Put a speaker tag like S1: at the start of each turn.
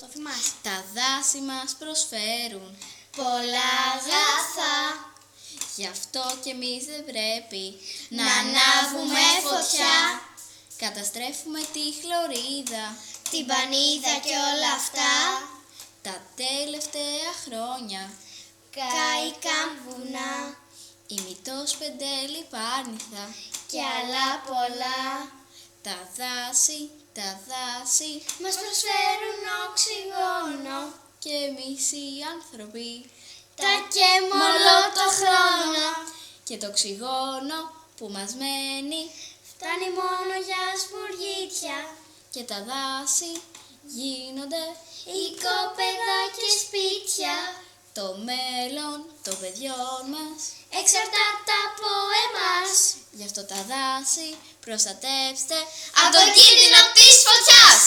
S1: Το θυμάσαι.
S2: Τα δάση μας προσφέρουν
S1: Πολλά αγαθά.
S2: γι' αυτό κι εμείς δεν πρέπει
S1: Να ανάβουμε φωτιά.
S2: Καταστρέφουμε τη χλωρίδα,
S1: Την πανίδα και όλα αυτά.
S2: τα τελευταία χρόνια.
S1: Κάηκαν βουνά.
S2: Η Μητός Πεντέλη Πάρνηθα,
S1: Και άλλα πολλά.
S2: τα δάση
S1: Μας προσφέρουν οξυγόνο.
S2: και εμείς οι άνθρωποι.
S1: Τα καίμε όλο το χρόνο.
S2: Και το οξυγόνο που μας μένει
S1: Φτάνει μόνο για σπουργίτια.
S2: και τα δάση γίνονται
S1: Οικόπεδα και σπίτια.
S2: το μέλλον των παιδιών μας.
S1: Εξαρτάται από εμάς.
S2: Γι' αυτό τα δάση προστατεύστε
S1: Από τον κίνδυνο της φωτιάς.